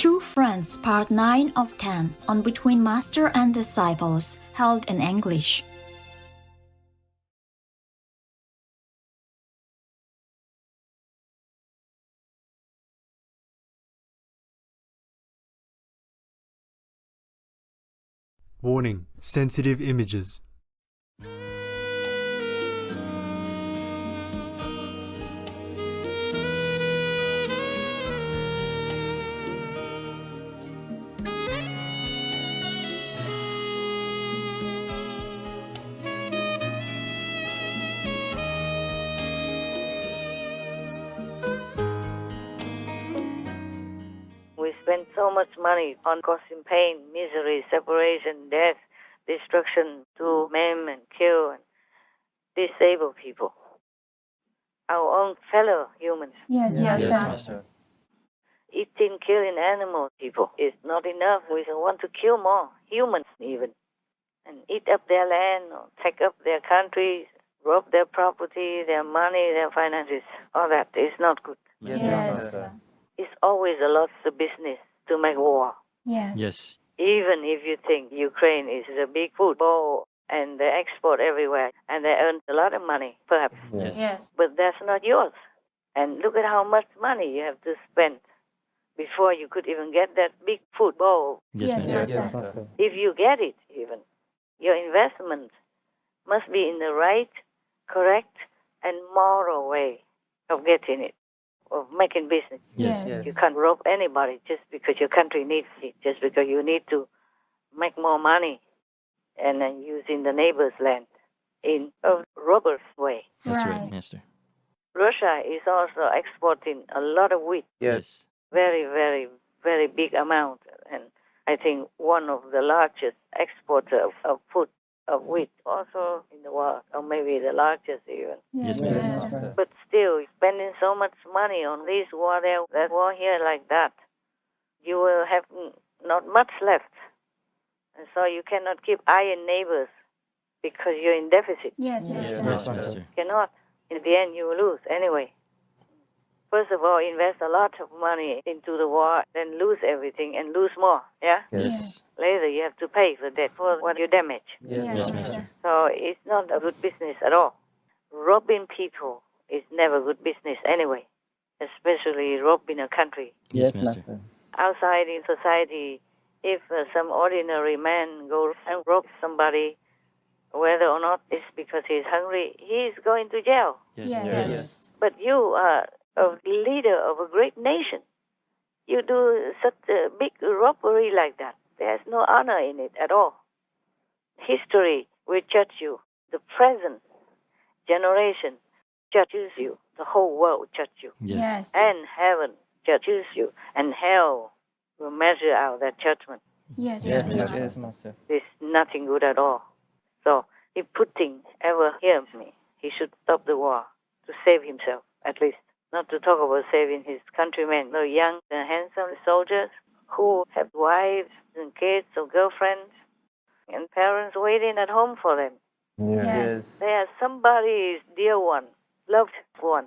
True Friends Part 9 of 10 on Between Master and Disciples, held in English. Warning: sensitive images. We spend so much money on causing pain, misery, separation, death, destruction to maim and kill and disable people. Our own fellow humans. Yes, Master. Eating, killing animal people is not enough. We want to kill more humans even. And eat up their land or take up their countries, rob their property, their money, their finances. All that is not good. Yes, Master. It's always a lot of business to make war. Yes. Even if you think Ukraine is a big food bowl and they export everywhere and they earn a lot of money, perhaps. Yes. But that's not yours. And look at how much money you have to spend before you could even get that big food bowl. Yes, Master. Master. If you get it even, your investment must be in the right, correct, and moral way of getting it, of making business. Yes. You can't rob anybody just because your country needs it, just because you need to make more money and then using the neighbor's land in a robber's way. That's Right. right, Master. Russia is also exporting a lot of wheat, Yes. very, very, very big amount. And I think one of the largest exporter of food, of wheat, also in the world, or maybe the largest even. Yes, Yes. Master. But still, spending so much money on this war there, that war here like that, you will have not much left. And so you cannot keep iron neighbors because you're in deficit. Yes, Yes, Master. Master. Cannot. In the end, you will lose anyway. First of all, invest a lot of money into the war, then lose everything and lose more, yeah? Yes. Later, you have to pay for that, for what you damage. Yes, Master. So it's not a good business at all. Robbing people is never good business anyway, especially robbing a country. Yes, Master. Outside in society, if some ordinary man goes and robs somebody, whether or not it's because he's hungry, he's going to jail. Yes. But you are a leader of a great nation. You do such a big robbery like that. There's no honor in it at all. History will judge you. The present generation judges you. The whole world will judge you. Yes. And heaven judges you. And hell will measure out that judgment. Yes, Yes, Master. It's nothing good at all. So if Putin ever hears me, he should stop the war to save himself, at least. Not to talk about saving his countrymen, the young and handsome soldiers who have wives and kids or girlfriends and parents waiting at home for them. Yes. They are somebody's dear one, loved one.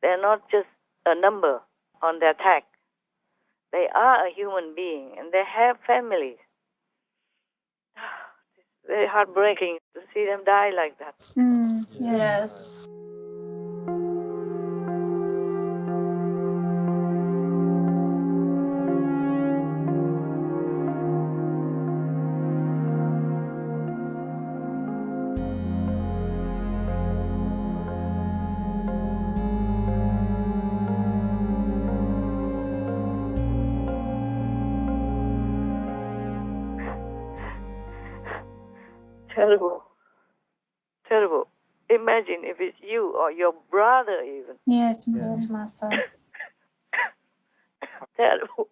They're not just a number on their tag. They are a human being and they have families. It's very heartbreaking to see them die like that. Yes. Terrible. Terrible. Imagine if it's you or your brother even. Yes, Master. Terrible.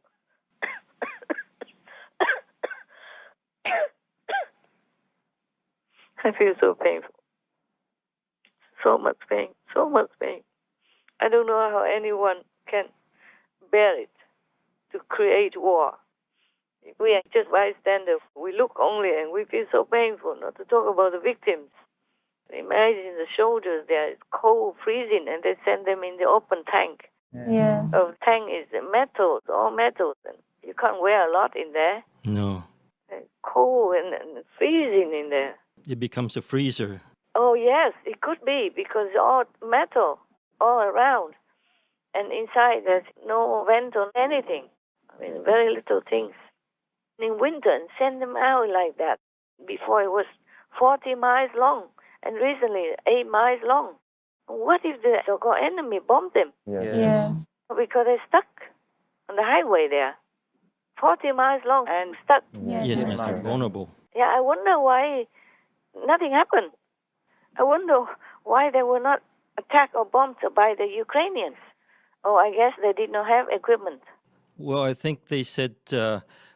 I feel so painful. So much pain. So much pain. I don't know how anyone can bear it to create war. If we are just bystanders, we look only and we feel so painful, not to talk about the victims. Imagine the soldiers, they are cold, freezing, and they send them in the open tank. Yes. A tank is metal, all metals, and can't wear a lot in there. No. Cold and freezing in there. It becomes a freezer. Oh, yes, it could be because all metal all around. And inside there's no vent or anything. I mean, very little things. In winter, and send them out like that. Before it was 40 miles long, and recently 8 miles long. What if the so-called enemy bombed them? Yes. Because they're stuck on the highway there. 40 miles long and stuck. Yes, Master. Vulnerable. Yeah, I wonder why nothing happened. I wonder why they were not attacked or bombed by the Ukrainians. Oh, I guess they did not have equipment. Well, I think they said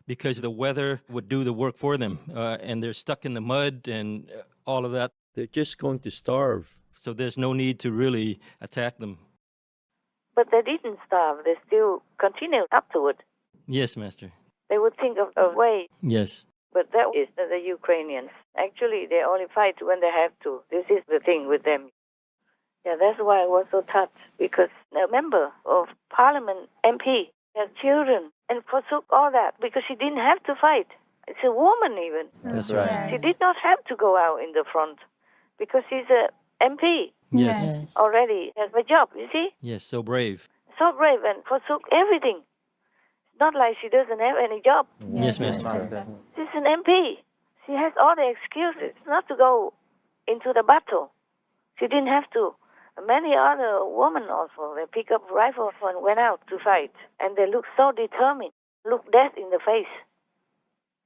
because the weather would do the work for them, and they're stuck in the mud and all of that. They're just going to starve. So there's no need to really attack them. But they didn't starve. They still continued afterward. Yes, Master. They would think of a way. Yes. But that is the Ukrainians. Actually, they only fight when they have to. This is the thing with them. Yeah, that's why I was so touched, because a member of parliament, MP, has children, and forsook all that because she didn't have to fight. It's a woman even. That's right. She did not have to go out in the front because she's a MP Yes. already, has a job, you see? Yes, so brave. So brave and forsook everything. It's not like she doesn't have any job. Yes, Master. She's an MP. She has all the excuses not to go into the battle. She didn't have to. Many other women also, they pick up rifles and went out to fight. And they look so determined, look death in the face.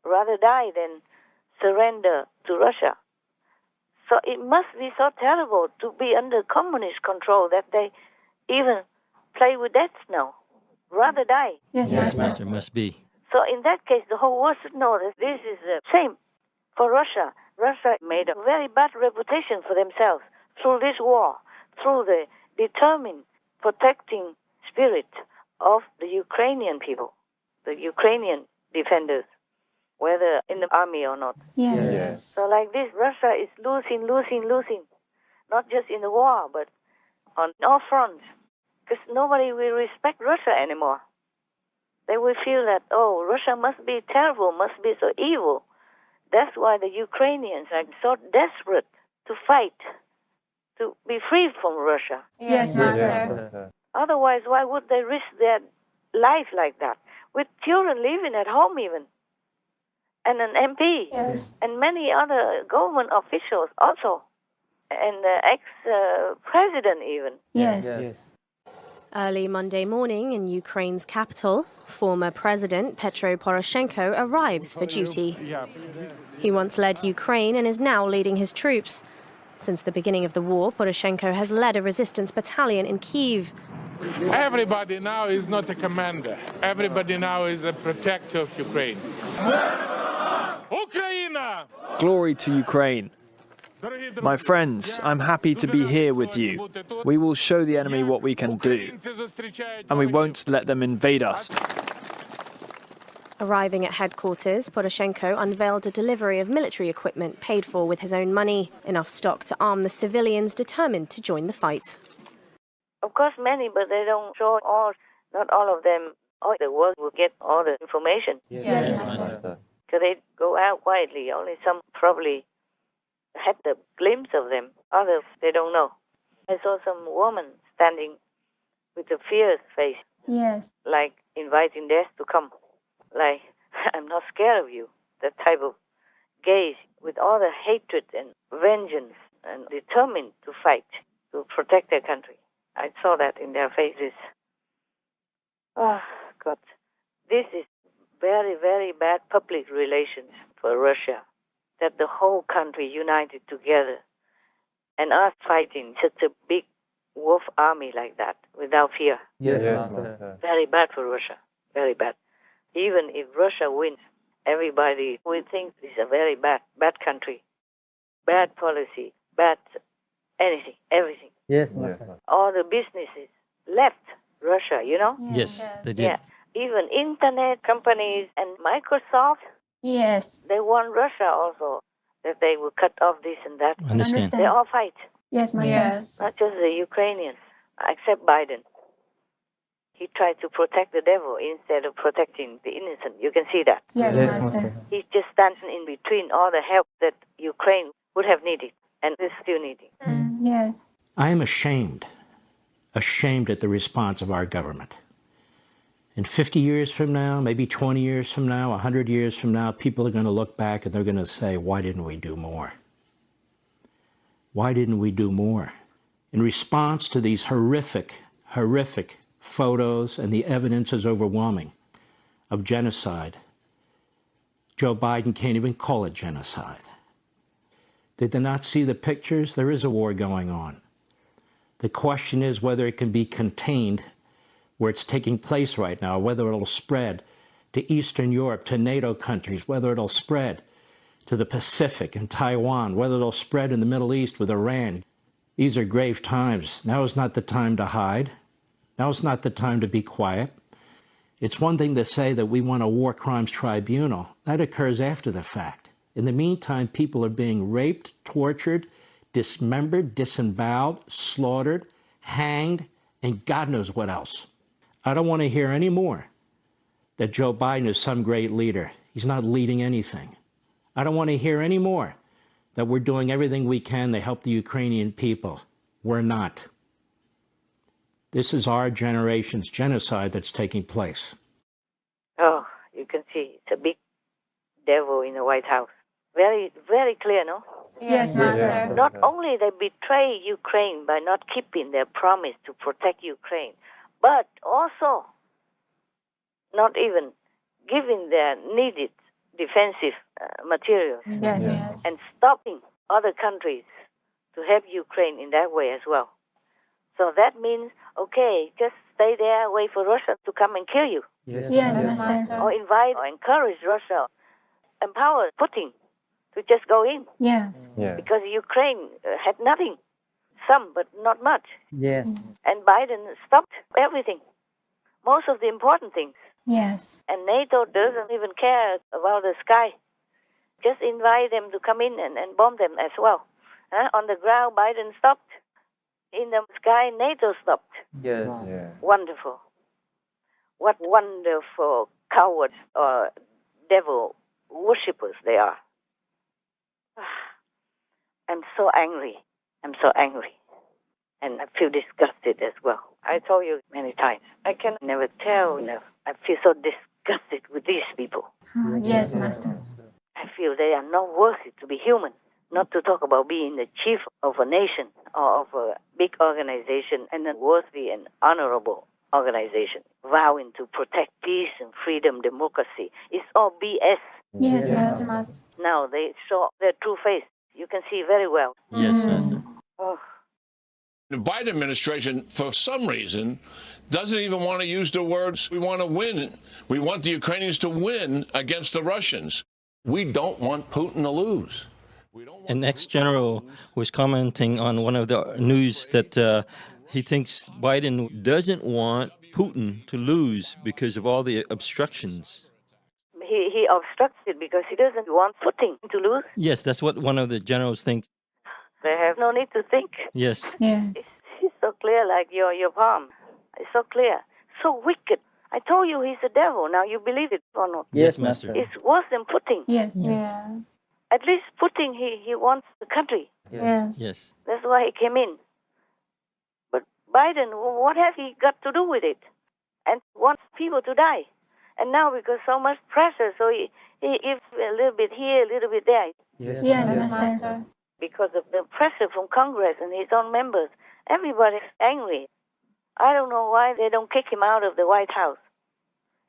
Rather die than surrender to Russia. So it must be so terrible to be under communist control that they even play with death now. Rather die. Yes, Master. Must be. So in that case, the whole world should know that this is the same for Russia. Russia made a very bad reputation for themselves through this war, through the determined protecting spirit of the Ukrainian people, the Ukrainian defenders, whether in the army or not. Yes. So like this, Russia is losing, not just in the war, but on all fronts, because nobody will respect Russia anymore. They will feel that, oh, Russia must be terrible, must be so evil. That's why the Ukrainians are so desperate to fight, to be free from Russia. Yes, Master. Otherwise, why would they risk their life like that? With children living at home even, and an MP, Yes. and many other government officials also, and the ex-president even. Yes. Early Monday morning in Ukraine's capital, former President Petro Poroshenko arrives for duty. He once led Ukraine and is now leading his troops. Since the beginning of the war, Poroshenko has led a resistance battalion in Kyiv. Everybody now is not a commander. Everybody now is a protector of Ukraine. Ukraine! Glory to Ukraine. My friends, I'm happy to be here with you. We will show the enemy what we can do, and we won't let them invade us. Arriving at headquarters, Poroshenko unveiled a delivery of military equipment paid for with his own money, enough stock to arm the civilians determined to join the fight. Of course, many, but they don't show all, not all of them. All the world will get all the information. Yes. So they go out quietly. Only some probably had the glimpse of them. Others, they don't know. I saw some woman standing with a fierce face, Yes. like inviting death to come. Like, I'm not scared of you. That type of gaze with all the hatred and vengeance and determined to fight, to protect their country. I saw that in their faces. Oh, God. This is very, very bad public relations for Russia, that the whole country united together and us fighting such a big wolf army like that without fear. Yes, Very bad for Russia. Very bad. Even if Russia wins, everybody will think it's a very bad country. Bad policy, bad anything, everything. Yes, Master. All the businesses left Russia, you know? Yes, they did. Yeah. Even internet companies and Microsoft, Yes. they want Russia also, that they will cut off this and that. Understand. They all fight, Yes, Master. not just the Ukrainians, except Biden. He tried to protect the devil instead of protecting the innocent. You can see that. Yes, Yes, Master. Master. He's just standing in between all the help that Ukraine would have needed and is still needing. Yes. I am ashamed at the response of our government. And 50 years from now, maybe 20 years from now, 100 years from now, people are going to look back and they're going to say, why didn't we do more? Why didn't we do more? In response to these horrific photos, and the evidence is overwhelming, of genocide, Joe Biden can't even call it genocide. Did they not see the pictures? There is a war going on. The question is whether it can be contained where it's taking place right now, whether it'll spread to Eastern Europe, to NATO countries, whether it'll spread to the Pacific and Taiwan, whether it'll spread in the Middle East with Iran. These are grave times. Now is not the time to hide. Now is not the time to be quiet. It's one thing to say that we want a war crimes tribunal. That occurs after the fact. In the meantime, people are being raped, tortured, dismembered, disemboweled, slaughtered, hanged, and God knows what else. I don't want to hear any more that Joe Biden is some great leader. He's not leading anything. I don't want to hear any more that we're doing everything we can to help the Ukrainian people. We're not. This is our generation's genocide that's taking place. Oh, you can see it's a big devil in the White House. Very, very clear, no? Yes, Master. Not only they betray Ukraine by not keeping their promise to protect Ukraine, but also not even giving their needed defensive materials Yes. and stopping other countries to help Ukraine in that way as well. So that means, okay, just stay there, wait for Russia to come and kill you, Yes, Master. or invite or encourage Russia, empower Putin to just go in, Yes. because Ukraine had nothing, some but not much. Yes. And Biden stopped everything, most of the important things. Yes. And NATO doesn't even care about the sky. Just invite them to come in and bomb them as well. On the ground, Biden stopped. In the sky, NATO stopped. Yes. Wonderful. What wonderful cowards or devil worshippers they are. I'm so angry. I'm so angry. And I feel disgusted as well. I told you many times, I can never tell enough. I feel so disgusted with these people. Yes, Master. I feel they are not worthy to be human, not to talk about being the chief of a nation or of a big organization and a worthy and honorable organization, vowing to protect peace and freedom, democracy. It's all BS. Yes, Master. Now they show their true face. You can see very well. Yes, Master. Oh. The Biden administration, for some reason, doesn't even want to use the words, we want to win. We want the Ukrainians to win against the Russians. We don't want Putin to lose. An ex-general was commenting on one of the news that he thinks Biden doesn't want Putin to lose because of all the obstructions. He obstructed because he doesn't want Putin to lose. Yes, that's what one of the generals thinks. They have no need to think. Yes. Yes. It's so clear like your palm. It's so clear. So wicked. I told you he's a devil. Now you believe it or not? Yes, Master. It's worse than Putin. Yes. Yeah. At least Putin, he wants the country. Yes. Yes. That's why he came in. But Biden, what has he got to do with it? And wants people to die. And now because so much pressure, so he gives a little bit here, a little bit there. Yes, Master. Because of the pressure from Congress and his own members, everybody's angry. I don't know why they don't kick him out of the White House.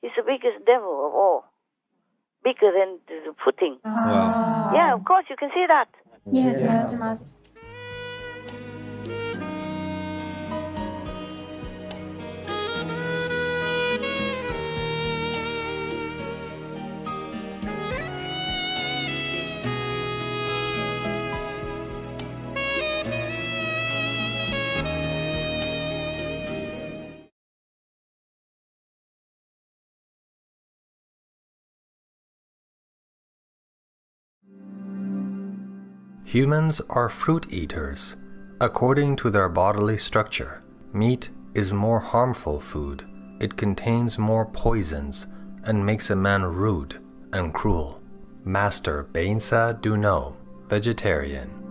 He's the biggest devil of all. Bigger than Putin. Wow. Yeah, of course, you can see that. Yes, Master. Humans are fruit eaters. According to their bodily structure, meat is more harmful food it contains more poisons and makes a man rude and cruel. Master Beinsa Duno, vegetarian.